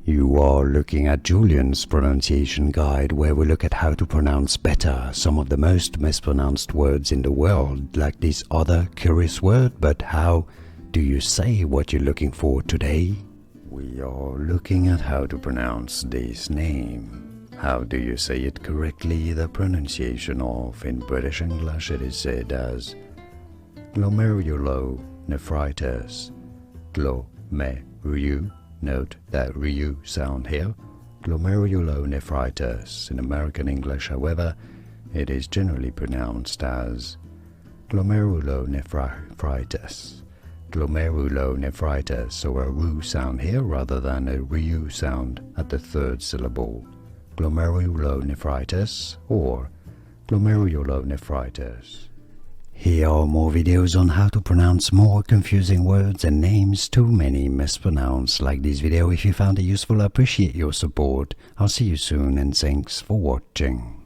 You are looking at Julian's pronunciation guide, where we look at how to pronounce better some of the most mispronounced words in the world, like this other curious word. But how do you say what you're looking for today? We are looking at how to pronounce this name. How do you say it correctly? The pronunciation of, in British English, it is said as glomerulonephritis. Glomeru. Note that Ryu sound here. Glomerulonephritis. In American English, however, it is generally pronounced as glomerulonephritis. Glomerulonephritis, so a Ru sound here rather than a Ryu sound at the third syllable. Glomerulonephritis or glomerulonephritis. Here are more videos on how to pronounce more confusing words and names too many mispronounced. Like this video if you found it useful. I appreciate your support. I'll see you soon and thanks for watching.